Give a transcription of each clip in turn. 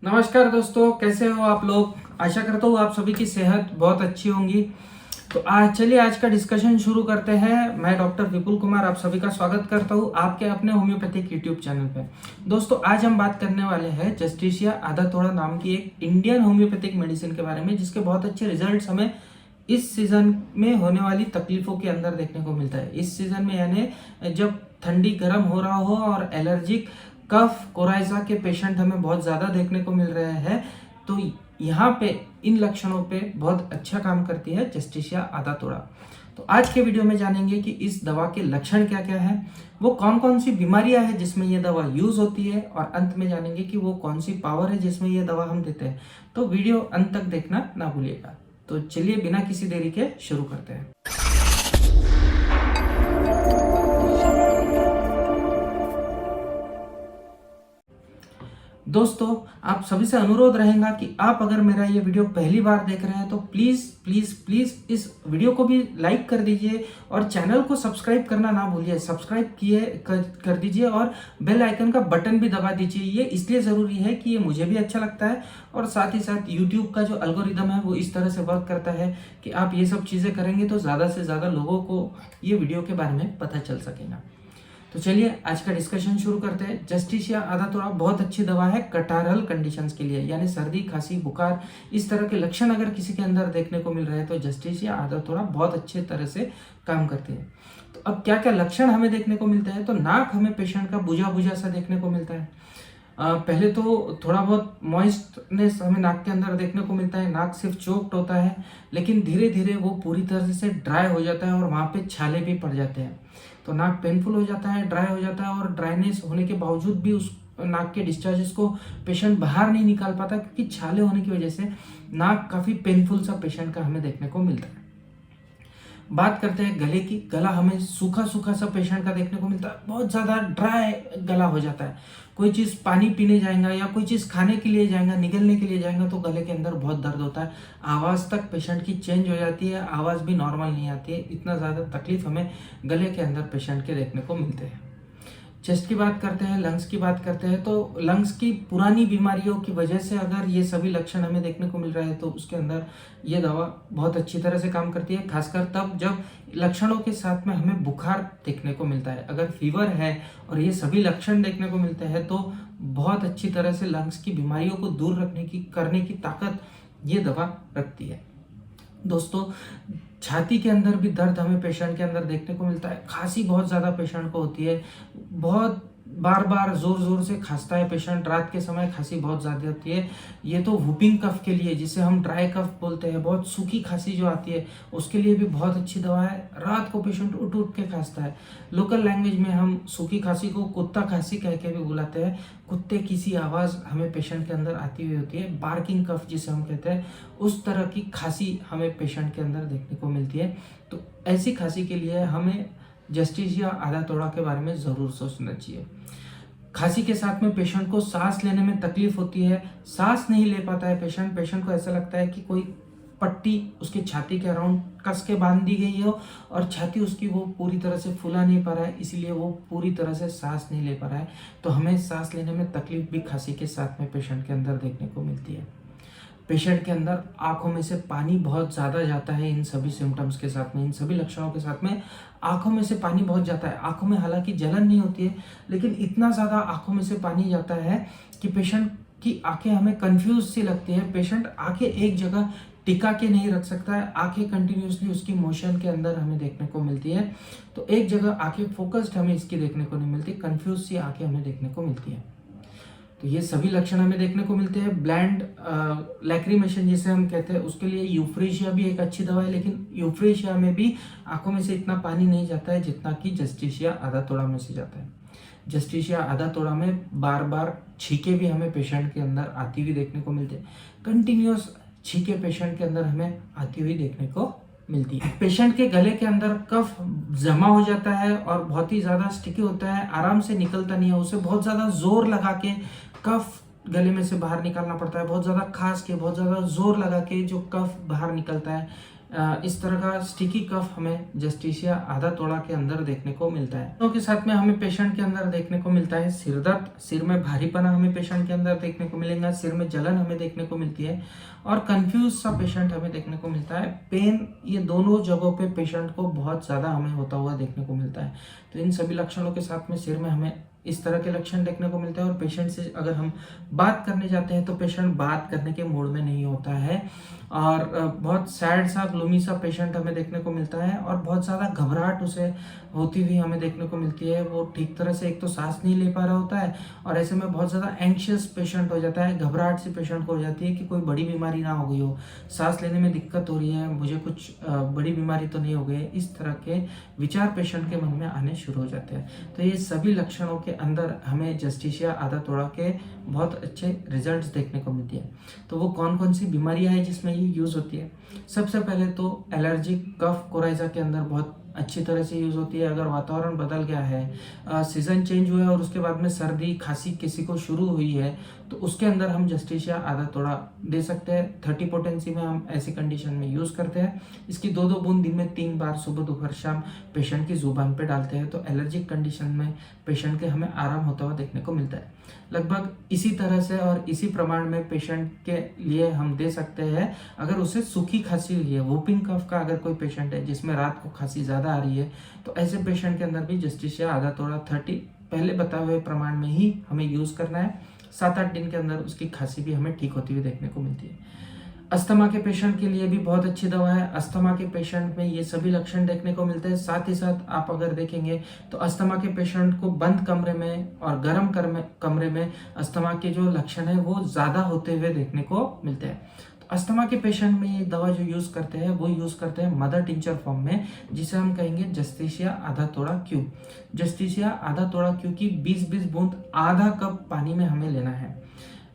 नमस्कार दोस्तों, कैसे हो आप लोग। आशा करता हूँ आप सभी की सेहत बहुत अच्छी होंगी। तो आज का डिस्कशन शुरू करते हैं। मैं डॉक्टर विपुल कुमार आप सभी का स्वागत करता हूँ आपके अपने होम्योपैथिक यूट्यूब चैनल पे। दोस्तों, आज हम बात करने वाले हैं जस्टिसिया आधा थोड़ा नाम की एक इंडियन होम्योपैथिक मेडिसिन के बारे में, जिसके बहुत अच्छे रिजल्ट्स हमें इस सीजन में होने वाली तकलीफों के अंदर देखने को मिलता है। इस सीजन में यानी जब ठंडी गर्म हो रहा हो और एलर्जिक कफ कोराइजा के पेशेंट हमें बहुत ज़्यादा देखने को मिल रहे हैं, तो यहाँ पे इन लक्षणों पे बहुत अच्छा काम करती है जस्टिसिया आधा तोड़ा। तो आज के वीडियो में जानेंगे कि इस दवा के लक्षण क्या क्या है, वो कौन कौन सी बीमारियां हैं जिसमें ये दवा यूज होती है, और अंत में जानेंगे कि वो कौन सी पावर है जिसमें ये दवा हम देते हैं। तो वीडियो अंत तक देखना ना भूलिएगा। तो चलिए बिना किसी देरी के शुरू करते हैं। दोस्तों, आप सभी से अनुरोध रहेगा कि आप अगर मेरा ये वीडियो पहली बार देख रहे हैं तो प्लीज प्लीज प्लीज इस वीडियो को भी लाइक कर दीजिए और चैनल को सब्सक्राइब करना ना भूलिए। सब्सक्राइब कर दीजिए और बेल आइकन का बटन भी दबा दीजिए। ये इसलिए जरूरी है कि ये मुझे भी अच्छा लगता है और साथ ही साथ यूट्यूब का जो एल्गोरिदम है वो इस तरह से वर्क करता है कि आप ये सब चीजें करेंगे तो ज्यादा से ज्यादा लोगों को ये वीडियो के बारे में पता चल सकेगा। तो चलिए आज का डिस्कशन शुरू करते हैं। जस्टिसिया आधा तोड़ा बहुत अच्छी दवा है कटारल कंडीशंस के लिए, यानी सर्दी खांसी बुखार इस तरह के लक्षण अगर किसी के अंदर देखने को मिल रहे हैं तो जस्टिसिया आधा तोड़ा बहुत अच्छे तरह से काम करती है। तो अब क्या क्या लक्षण हमें देखने को मिलते हैं, तो नाक हमें पेशेंट का बुझा बुझा सा देखने को मिलता है। पहले तो थोड़ा बहुत मॉइस्टनेस हमें नाक के अंदर देखने को मिलता है, नाक सिर्फ चोक्ड होता है, लेकिन धीरे धीरे वो पूरी तरह से ड्राई हो जाता है और वहाँ पे छाले भी पड़ जाते हैं। तो नाक पेनफुल हो जाता है, ड्राई हो जाता है, और ड्राइनेस होने के बावजूद भी उस नाक के डिस्चार्जेस को पेशेंट बाहर नहीं निकाल पाता, क्योंकि छाले होने की वजह से नाक काफ़ी पेनफुल सा पेशेंट का हमें देखने को मिलता है। बात करते हैं गले की। गला हमें सूखा सूखा सा पेशेंट का देखने को मिलता है, बहुत ज़्यादा ड्राई गला हो जाता है। कोई चीज़ पानी पीने जाएगा या कोई चीज़ खाने के लिए जाएगा, निगलने के लिए जाएगा, तो गले के अंदर बहुत दर्द होता है। आवाज़ तक पेशेंट की चेंज हो जाती है, आवाज़ भी नॉर्मल नहीं आती है। इतना ज़्यादा तकलीफ हमें गले के अंदर पेशेंट के देखने को मिलते हैं। चेस्ट की बात करते हैं, लंग्स की बात करते हैं, तो लंग्स की पुरानी बीमारियों की वजह से अगर ये सभी लक्षण हमें देखने को मिल रहा है तो उसके अंदर ये दवा बहुत अच्छी तरह से काम करती है, खासकर तब जब लक्षणों के साथ में हमें बुखार देखने को मिलता है। अगर फीवर है और ये सभी लक्षण देखने को मिलते हैं तो बहुत अच्छी तरह से लंग्स की बीमारियों को दूर करने की ताकत ये दवा रखती है। दोस्तों, छाती के अंदर भी दर्द हमें पेशेंट के अंदर देखने को मिलता है। खांसी बहुत ज़्यादा पेशेंट को होती है, बहुत बार बार जोर जोर से खांसता है पेशेंट। रात के समय खांसी बहुत ज़्यादा होती है। ये तो वुपिंग कफ के लिए, जिसे हम ड्राई कफ बोलते हैं, बहुत सूखी खांसी जो आती है उसके लिए भी बहुत अच्छी दवा है। रात को पेशेंट उठ उठ के खांसता है। लोकल लैंग्वेज में हम सूखी खांसी को कुत्ता खांसी कह के भी बुलाते हैं। कुत्ते की सी आवाज़ हमें पेशेंट के अंदर आती हुई होती है, बार्किंग कफ जिसे हम कहते हैं, उस तरह की खांसी हमें पेशेंट के अंदर देखने को मिलती है। तो ऐसी खांसी के लिए हमें जस्टिसिया आधा तोड़ा के बारे में ज़रूर सोचना चाहिए। खांसी के साथ में पेशेंट को सांस लेने में तकलीफ होती है, सांस नहीं ले पाता है पेशेंट को ऐसा लगता है कि कोई पट्टी उसकी छाती के अराउंड कस के बांध दी गई हो और छाती उसकी वो पूरी तरह से फूला नहीं पा रहा है, इसलिए वो पूरी तरह से सांस नहीं ले पा रहा है। तो हमें सांस लेने में तकलीफ भी खांसी के साथ में पेशेंट के अंदर देखने को मिलती है। पेशेंट के अंदर आंखों में से पानी बहुत ज़्यादा जाता है। इन सभी सिम्टम्स के साथ में, इन सभी लक्षणों के साथ में आंखों में से पानी बहुत जाता है। आंखों में हालांकि जलन नहीं होती है, लेकिन इतना ज़्यादा आंखों में से पानी जाता है कि पेशेंट की आंखें हमें कंफ्यूज सी लगती है। पेशेंट आंखें एक जगह टिका के नहीं रख सकता है, आंखें कंटिन्यूसली उसकी मोशन के अंदर हमें देखने को मिलती है। तो एक जगह आंखें फोकस्ड हमें इसकी देखने को नहीं मिलती, कंफ्यूज सी आंखें हमें देखने को मिलती है। तो ये सभी लक्षण हमें देखने को मिलते हैं। ब्लैंड लैक्रिमेशन जिसे हम कहते हैं, उसके लिए यूफ्रेशिया भी एक अच्छी दवा है, लेकिन यूफ्रेशिया में भी आंखों में से इतना पानी नहीं जाता है जितना कि जस्टिसिया आधा तोड़ा में से जाता है। जस्टिसिया आधा तोड़ा में बार बार छींके भी हमें पेशेंट के अंदर आती हुई देखने को मिलते हैं। कंटिन्यूस छींके पेशेंट के अंदर हमें आती हुई देखने को मिलती है। पेशेंट के गले के अंदर कफ जमा हो जाता है और बहुत ही ज़्यादा स्टिकी होता है, आराम से निकलता नहीं है। उसे बहुत ज़्यादा जोर लगा के कफ गले में से बाहर निकालना पड़ता है, बहुत ज़्यादा खास के बहुत ज़्यादा जोर लगा के जो कफ बाहर निकलता है, इस तरह का स्टिकी कफ हमें जस्टिसिया आधा तोड़ा के अंदर देखने को मिलता है। तो के साथ में हमें पेशेंट के अंदर देखने को मिलता है सिर दर्द, सिर में भारीपना हमें पेशेंट के अंदर देखने को मिलेगा, सिर में जलन हमें देखने को मिलती है और कंफ्यूज सा पेशेंट हमें देखने को मिलता है। पेन, ये दोनों जगहों पे पेशेंट को बहुत ज़्यादा हमें होता हुआ देखने को मिलता है। तो इन सभी लक्षणों के साथ में सिर में हमें इस तरह के लक्षण देखने को मिलते हैं। और पेशेंट से अगर हम बात करने जाते हैं तो पेशेंट बात करने के मूड में नहीं होता है और बहुत सैड सा, ग्लूमी सा पेशेंट हमें देखने को मिलता है और बहुत ज़्यादा घबराहट उसे होती हुई हमें देखने को मिलती है। वो ठीक तरह से एक तो सांस नहीं ले पा रहा होता है और ऐसे में बहुत ज़्यादा एंग्शियस पेशेंट हो जाता है, घबराहट से पेशेंट को हो जाती है कि कोई बड़ी बीमारी ना हो गई हो, सांस लेने में दिक्कत हो रही है, मुझे कुछ बड़ी बीमारी तो नहीं हो गई है, इस तरह के विचार पेशेंट के मन में आने शुरू हो जाते हैं। तो ये सभी लक्षणों के अंदर हमें जस्टिसिया आधा तोड़ा के बहुत अच्छे रिजल्ट्स देखने को मिलती है। तो वो कौन कौन सी बीमारियां हैं जिसमें ये यूज़ होती है? सबसे पहले तो एलर्जिक कफ कोराइजा के अंदर बहुत अच्छी तरह से यूज़ होती है। अगर वातावरण बदल गया है, सीज़न चेंज हुआ है और उसके बाद में सर्दी खांसी किसी को शुरू हुई है, तो उसके अंदर हम जस्टिसिया आधा तोड़ा दे सकते हैं। 30 पोटेंसी में हम ऐसी कंडीशन में यूज़ करते हैं। इसकी 2-2 बूंद दिन में 3 बार सुबह दोपहर शाम पेशेंट की जुबान पे डालते हैं, तो एलर्जिक कंडीशन में पेशेंट के हमें आराम होता हुआ देखने को मिलता है। लगभग इसी तरह से और इसी प्रमाण में पेशेंट के लिए हम दे सकते हैं अगर उसे सूखी खांसी हुई है, वोपिंग कफ का अगर कोई पेशेंट है जिसमें रात को खांसी ज़्यादा आ रही है, तो ऐसे पेशेंट के अंदर भी जस्टिसिया आधा तोड़ा 30 पहले बताए हुए प्रमाण में ही हमें यूज़ करना है। 7-8 दिन के अंदर उसकी खांसी भी हमें ठीक होती हुई देखने को मिलती है। अस्थमा के पेशेंट के लिए भी बहुत अच्छी दवा है। अस्थमा के पेशेंट में ये सभी लक्षण देखने को मिलते हैं। साथ ही साथ आप अगर देखेंगे तो अस्थमा के पेशेंट को बंद कमरे में और गर्म कमरे में अस्थमा के जो लक्षण है वो ज़्यादा होते हुए देखने को मिलते हैं। तो अस्थमा के पेशेंट में ये दवा जो यूज़ करते हैं वो यूज़ करते हैं मदर टिंचर फॉर्म में, जिसे हम कहेंगे जस्टिसिया आधा तोड़ा क्यूब। जस्टिसिया आधा तोड़ा क्यूब की 20-20 बूंद आधा कप पानी में हमें लेना है।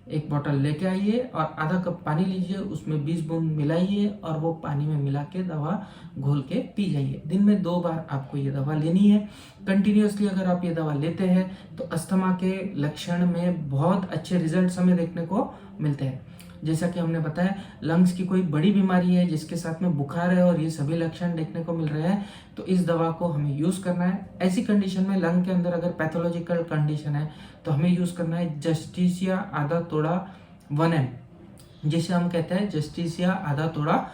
एक बोतल लेके आइए और आधा कप पानी लीजिए, उसमें 20 बूंद मिलाइए और वो पानी में मिला के दवा घोल के पी जाइए। दिन में 2 बार आपको ये दवा लेनी है। कंटिन्यूअसली अगर आप ये दवा लेते हैं तो अस्थमा के लक्षण में बहुत अच्छे रिजल्ट्स हमें देखने को मिलते हैं। जैसा कि हमने बताया, लंग्स की कोई बड़ी बीमारी है जिसके साथ में बुखार है और ये सभी लक्षण देखने को मिल रहे हैं, तो इस दवा को हमें यूज़ करना है। ऐसी कंडीशन में लंग के अंदर अगर पैथोलॉजिकल कंडीशन है तो हमें यूज़ करना है जस्टिसिया आधा तोड़ा 1M, जिसे हम कहते हैं जस्टिसिया आधा तोड़ा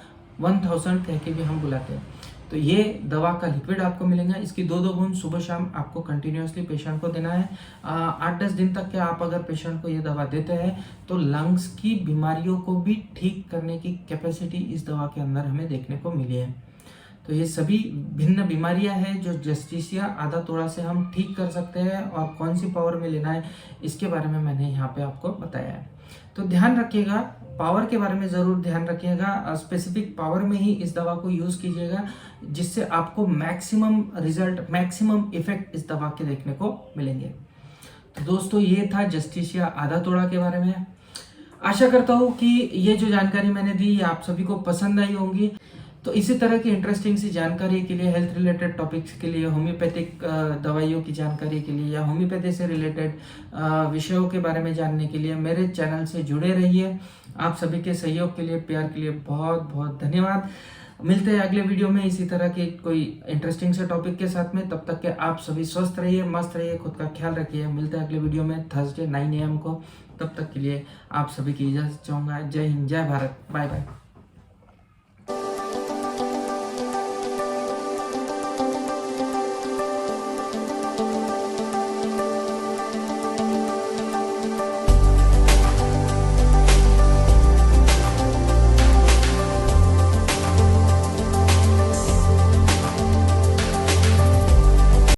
1000 कह के भी हम बुलाते हैं। तो ये दवा का लिक्विड आपको मिलेगा। इसकी 2-2 बूंद सुबह शाम आपको कंटिन्यूअसली पेशेंट को देना है। 8-10 दिन तक के आप अगर पेशेंट को ये दवा देते हैं तो लंग्स की बीमारियों को भी ठीक करने की कैपेसिटी इस दवा के अंदर हमें देखने को मिली है। तो ये सभी भिन्न बीमारियां हैं जो जस्टिसिया आधा तोड़ा से हम ठीक कर सकते हैं, और कौन सी पावर में लेना है इसके बारे में मैंने यहाँ पे आपको बताया है। तो ध्यान रखिएगा, पावर के बारे में ज़रूर ध्यान रखिएगा। स्पेसिफिक पावर में ही इस दवा को यूज़ कीजिएगा जिससे आपको मैक्सिमम रिजल्ट, मैक्सिमम इफेक्ट इस दवा के देखने को मिलेंगे। तो दोस्तों, ये था जस्टिसिया आधा तोड़ा के बारे में। आशा करता हूँ कि ये जो जानकारी मैंने दी ये आप सभी को पसंद आई होंगी। तो इसी तरह की इंटरेस्टिंग सी जानकारी के लिए, हेल्थ रिलेटेड टॉपिक्स के लिए, होम्योपैथिक दवाइयों की जानकारी के लिए या होम्योपैथी से रिलेटेड विषयों के बारे में जानने के लिए मेरे चैनल से जुड़े रहिए। आप सभी के सहयोग के लिए, प्यार के लिए बहुत बहुत धन्यवाद। मिलते हैं अगले वीडियो में इसी तरह के कोई इंटरेस्टिंग से टॉपिक के साथ में। तब तक के आप सभी स्वस्थ रहिए, मस्त रहिए, खुद का ख्याल रखिए। मिलते हैं अगले वीडियो में थर्सडे 9 AM को। तब तक के लिए आप सभी की इजाज़त चाहूँगा। जय हिंद, जय भारत, बाय बाय।